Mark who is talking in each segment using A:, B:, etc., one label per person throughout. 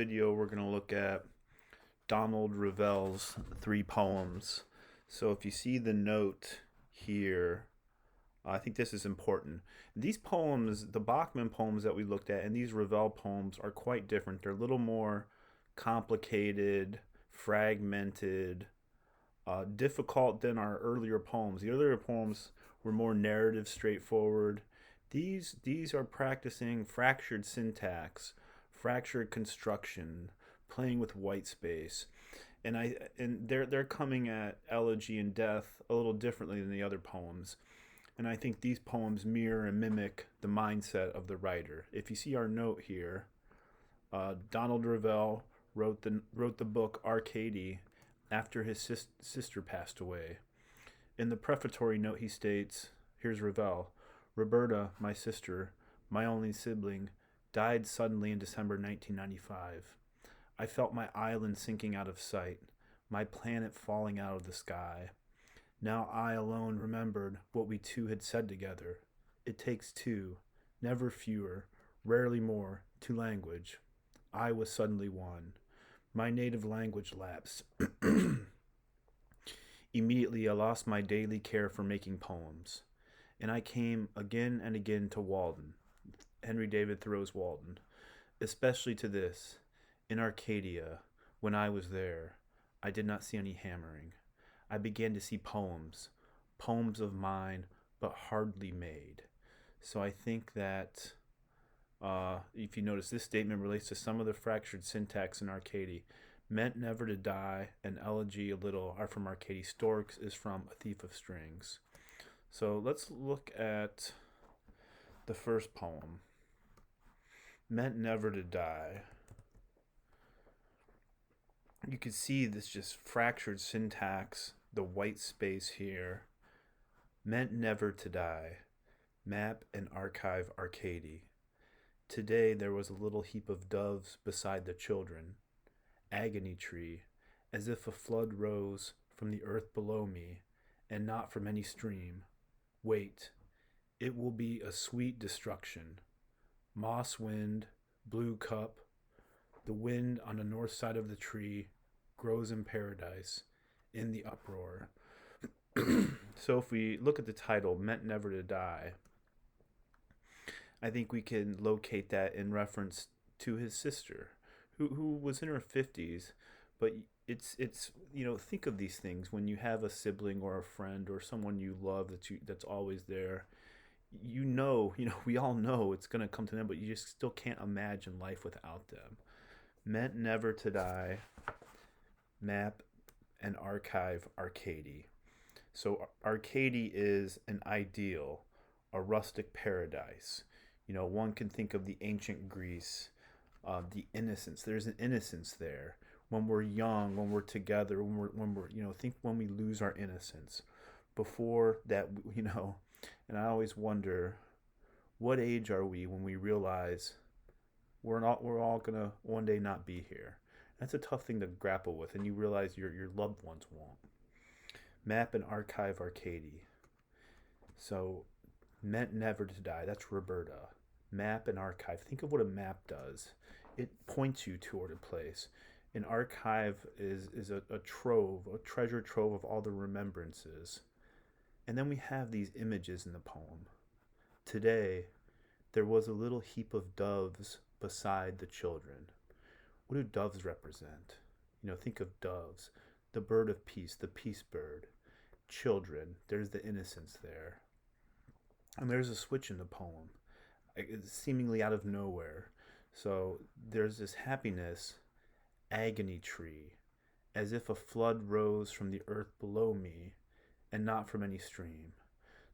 A: Video, we're going to look at Donald Revell's three poems. So if you see the note here, I think this is important. These poems, the Bachman poems that we looked at, and these Revell poems are quite different. They're a little more complicated, fragmented, difficult than our earlier poems. The earlier poems were more narrative, straightforward. These are practicing fractured syntax, fractured construction, playing with white space, and they're coming at elegy and death a little differently than the other poems. And I think these poems mirror and mimic the mindset of the writer. If you see our note here, Donald Revell wrote the book Arcady after his sister passed away. In the prefatory note, he states, here's Revell: Roberta, my sister, my only sibling, died suddenly in December 1995. I felt my island sinking out of sight, my planet falling out of the sky. Now I alone remembered what we two had said together. It takes two, never fewer, rarely more, to language. I was suddenly one. My native language lapsed. Immediately I lost my daily care for making poems, and I came again and again to Walden, Henry David Thoreau's Walden, especially to this. In Arcadia, when I was there, I did not see any hammering. I began to see poems, poems of mine, but hardly made. So I think that if you notice, this statement relates to some of the fractured syntax in Arcady. Meant never to die and elegy a little are from Arcady. Storks is from A Thief of Strings. So let's look at the first poem. Meant never to die. You can see this just fractured syntax, the white space here. Meant never to die. Map and archive Arcady. Today there was a little heap of doves beside the children. Agony tree, as if a flood rose from the earth below me, and not from any stream. Wait, it will be a sweet destruction. Moss wind, blue cup, the wind on the north side of the tree grows in paradise, in the uproar. So if we look at the title, Meant Never to Die, I think we can locate that in reference to his sister, who was in her 50s, but it's think of these things when you have a sibling or a friend or someone you love that's always there. We all know it's going to come to them, but you just still can't imagine life without them. Meant never to die. Map and archive Arcady. So Arcady is an ideal, a rustic paradise. One can think of the ancient Greece, the innocence. There's an innocence there. When we're young, when we're together, think when we lose our innocence. Before that, and I always wonder, what age are we when we realize we're all gonna one day not be here? That's a tough thing to grapple with, and you realize your loved ones won't. Map and archive Arcady. So, meant never to die. That's Roberta. Map and archive. Think of what a map does. It points you toward a place. An archive is a trove, a treasure trove of all the remembrances. And then we have these images in the poem. Today, there was a little heap of doves beside the children. What do doves represent? Think of doves, the bird of peace, the peace bird. Children, there's the innocence there. And there's a switch in the poem. It's seemingly out of nowhere. So there's this happiness, agony tree, as if a flood rose from the earth below me and not from any stream.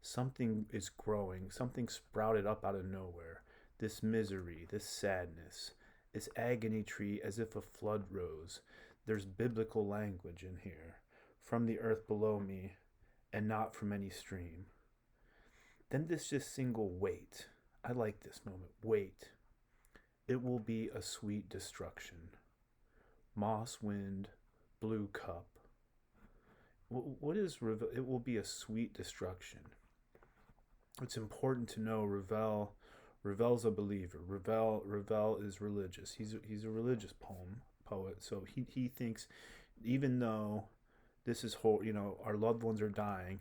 A: Something is growing, something sprouted up out of nowhere. This misery, this sadness, this agony tree as if a flood rose. There's biblical language in here. From the earth below me and not from any stream. Then this just single wait. I like this moment. Wait. It will be a sweet destruction. Moss wind, blue cup. What is Revell? It will be a sweet destruction. It's important to know Revell Revell's a believer. Revell is religious. He's a religious poet. So he thinks, even though this is whole, our loved ones are dying,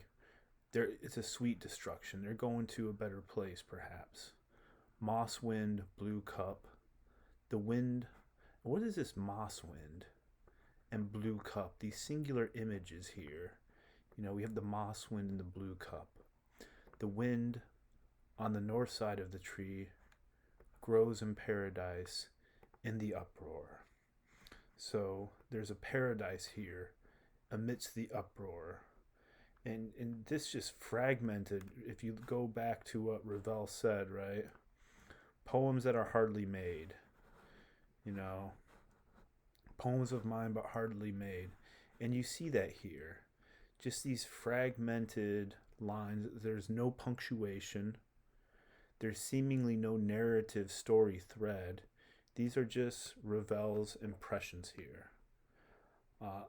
A: it's a sweet destruction. They're going to a better place, perhaps. Moss wind, blue cup. The wind. What is this moss wind and blue cup? These singular images here. We have the moss wind and the blue cup. The wind on the north side of the tree grows in paradise in the uproar. So there's a paradise here amidst the uproar. And this just fragmented, if you go back to what Revell said, right? Poems that are hardly made. Poems of mine but hardly made. And you see that here. Just these fragmented lines. There's no punctuation. There's seemingly no narrative story thread. These are just Revell's impressions here.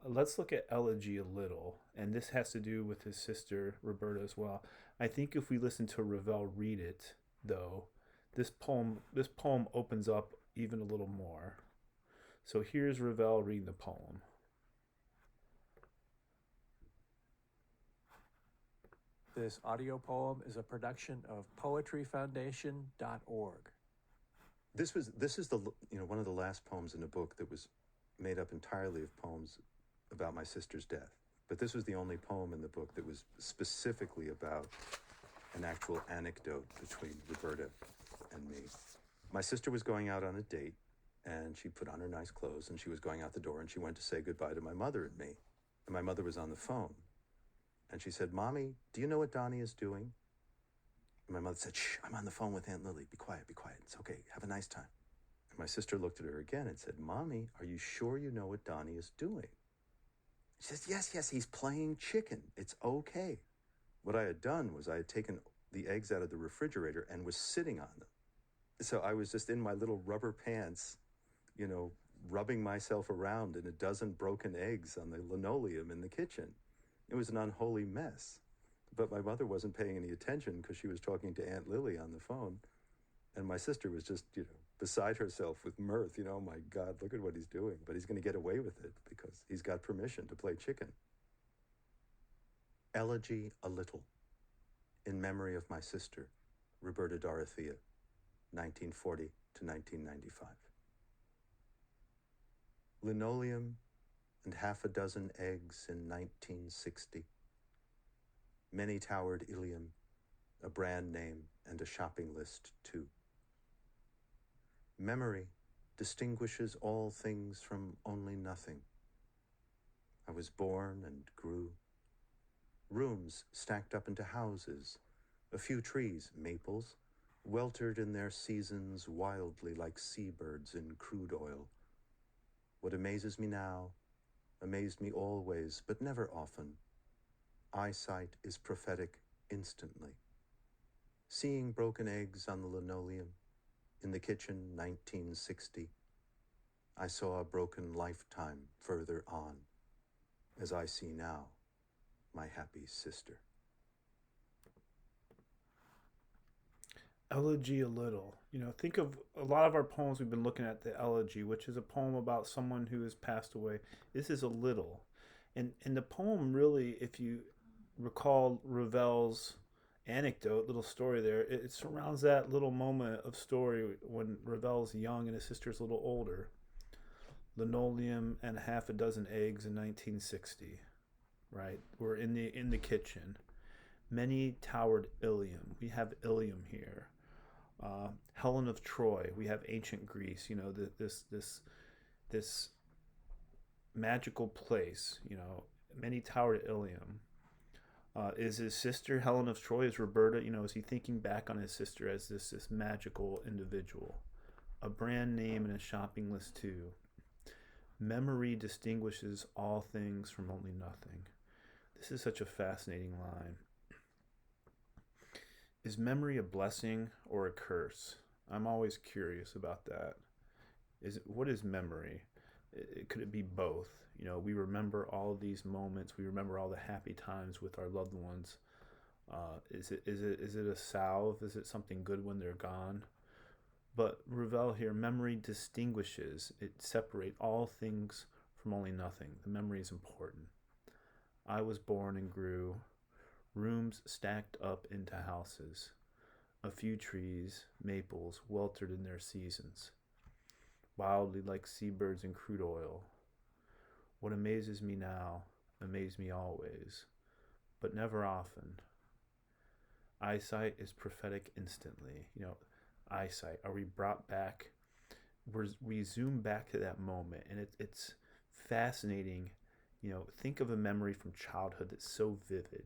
A: Let's look at Elegy a little, and this has to do with his sister Roberta as well. I think if we listen to Revell read it, though, this poem opens up even a little more. So here's Revell reading the poem.
B: This audio poem is a production of poetryfoundation.org.
C: This is the one of the last poems in the book that was made up entirely of poems about my sister's death. But this was the only poem in the book that was specifically about an actual anecdote between Roberta and me. My sister was going out on a date, and she put on her nice clothes, and she was going out the door, and she went to say goodbye to my mother and me. And my mother was on the phone. And she said, "Mommy, do you know what Donnie is doing?" And my mother said, "Shh, I'm on the phone with Aunt Lily. Be quiet. It's okay. Have a nice time." And my sister looked at her again and said, "Mommy, are you sure you know what Donnie is doing?" She says, yes, he's playing chicken. It's okay." What I had done was I had taken the eggs out of the refrigerator and was sitting on them. So I was just in my little rubber pants, rubbing myself around in a dozen broken eggs on the linoleum in the kitchen. It was an unholy mess. But my mother wasn't paying any attention because she was talking to Aunt Lily on the phone. And my sister was just, beside herself with mirth. "Oh my God, look at what he's doing. But he's going to get away with it because he's got permission to play chicken." Elegy a Little, in memory of my sister, Roberta Dorothea, 1940 to 1995. Linoleum and half a dozen eggs in 1960. Many-towered Ilium, a brand name and a shopping list too. Memory distinguishes all things from only nothing. I was born and grew. Rooms stacked up into houses, a few trees, maples, weltered in their seasons wildly like seabirds in crude oil. What amazes me now amazed me always, but never often. Eyesight is prophetic instantly. Seeing broken eggs on the linoleum, in the kitchen, 1960, I saw a broken lifetime further on, as I see now my happy sister.
A: Elegy a little. Think of a lot of our poems. We've been looking at the elegy, which is a poem about someone who has passed away. This is a little. And the poem really, if you recall Revell's anecdote, little story there, it surrounds that little moment of story when Revell's young and his sister's a little older. Linoleum and half a dozen eggs in 1960, right? We're in the kitchen. Many-towered Ilium. We have Ilium here. Helen of Troy. We have ancient Greece. This magical place. Many-towered Ilium. Is his sister Helen of Troy? Is Roberta? Is he thinking back on his sister as this magical individual? A brand name and a shopping list too. Memory distinguishes all things from only nothing. This is such a fascinating line. Is memory a blessing or a curse? I'm always curious about that. What is memory? Could it be both? We remember all of these moments. We remember all the happy times with our loved ones. Is it a salve? Is it something good when they're gone? But Revell here, memory distinguishes, it separates all things from only nothing. The memory is important. I was born and grew, rooms stacked up into houses, a few trees, maples, weltered in their seasons, wildly like seabirds in crude oil. What amazes me now amazed me always, but never often. Eyesight is prophetic instantly. Eyesight. Are we brought back? We zoom back to that moment, and it's fascinating. Think of a memory from childhood that's so vivid.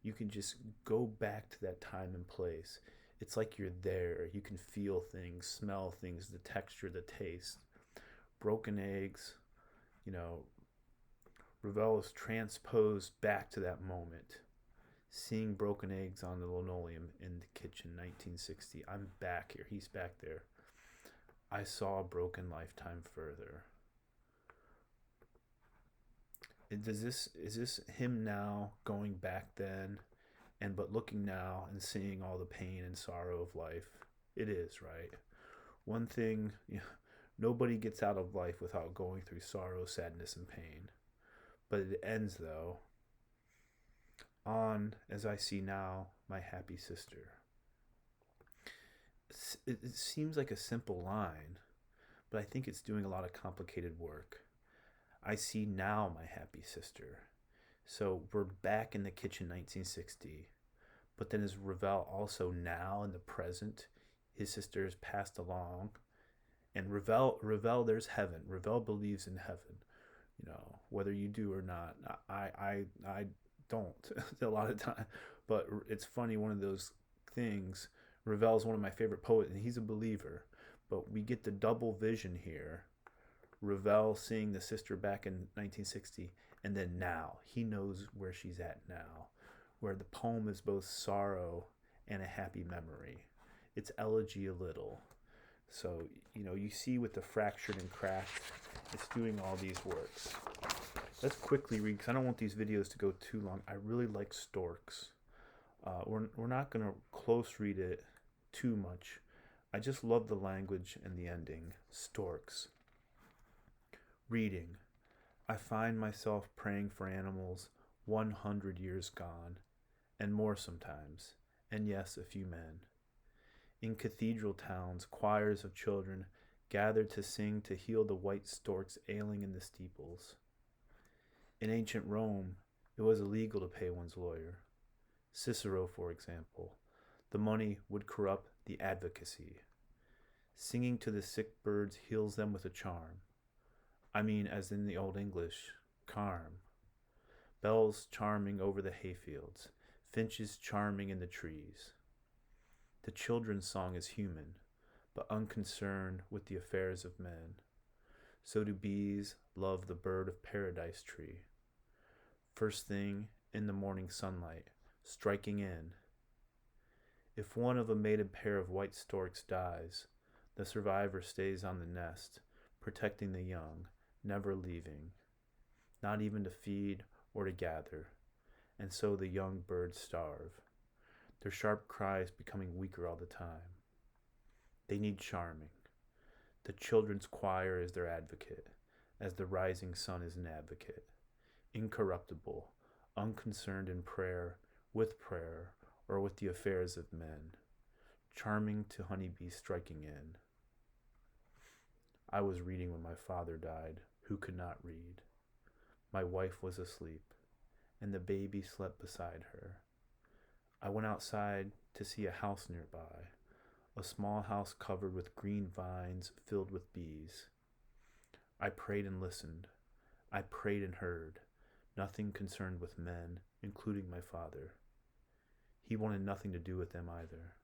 A: You can just go back to that time and place. It's like you're there. You can feel things, smell things, the texture, the taste. Broken eggs, you know, Revell is transposed back to that moment. Seeing broken eggs on the linoleum in the kitchen, 1960. I'm back here. He's back there. I saw a broken lifetime further. Is this him now going back then, but looking now and seeing all the pain and sorrow of life? It is, right? One thing, nobody gets out of life without going through sorrow, sadness, and pain. But it ends, though, on, as I see now, my happy sister. It seems like a simple line, but I think it's doing a lot of complicated work. I see now my happy sister. So we're back in the kitchen, 1960. But then is Revell also now in the present? His sister has passed along. And Revell, there's heaven. Revell believes in heaven. Whether you do or not. I don't a lot of time. But it's funny, one of those things. Revell's one of my favorite poets, and he's a believer. But we get the double vision here. Revell seeing the sister back in 1960, and then now. He knows where she's at now, where the poem is both sorrow and a happy memory. It's elegy a little. So, you see with the fractured and cracked, it's doing all these works. Let's quickly read, because I don't want these videos to go too long. I really like Storks. We're not going to close read it too much. I just love the language and the ending. Storks. Reading. I find myself praying for animals 100 years gone, and more sometimes, and yes, a few men. In cathedral towns, choirs of children gathered to sing to heal the white storks ailing in the steeples. In ancient Rome, it was illegal to pay one's lawyer. Cicero, for example, the money would corrupt the advocacy. Singing to the sick birds heals them with a charm. I mean, as in the Old English, charm. Bells charming over the hayfields, finches charming in the trees. The children's song is human, but unconcerned with the affairs of men. So do bees love the bird of paradise tree. First thing in the morning sunlight, striking in. If one of a mated pair of white storks dies, the survivor stays on the nest, protecting the young, never leaving, not even to feed or to gather, and so the young birds starve, their sharp cries becoming weaker all the time. They need charming. The children's choir is their advocate, as the rising sun is an advocate, incorruptible, unconcerned in prayer, or with the affairs of men, charming to honeybees striking in. I was reading when my father died, who could not read. My wife was asleep, and the baby slept beside her. I went outside to see a house nearby, a small house covered with green vines filled with bees. I prayed and listened. I prayed and heard, nothing concerned with men, including my father. He wanted nothing to do with them either.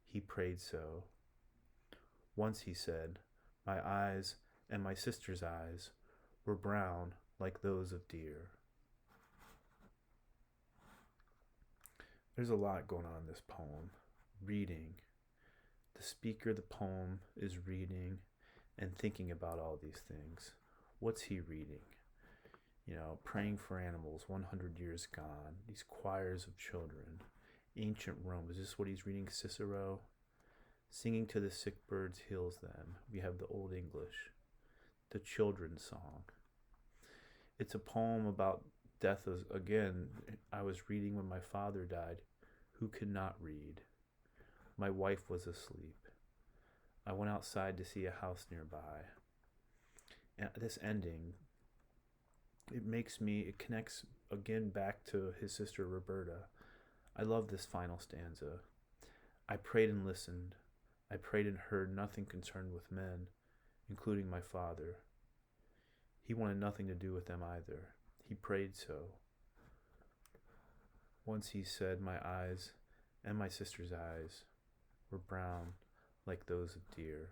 A: He prayed so. Once he said, my eyes and my sister's eyes were brown like those of deer. There's a lot going on in this poem. Reading. The speaker of the poem is reading and thinking about all these things. What's he reading? Praying for animals, 100 years gone, these choirs of children, ancient Rome. Is this what he's reading? Cicero? Singing to the sick birds heals them. We have the Old English, the children's song. It's a poem about death. Again, I was reading when my father died, who could not read. My wife was asleep. I went outside to see a house nearby. And this ending, it connects again back to his sister Roberta. I love this final stanza. I prayed and listened. I prayed and heard nothing concerned with men, including my father. He wanted nothing to do with them either. He prayed so. Once he said, my eyes and my sister's eyes were brown like those of deer.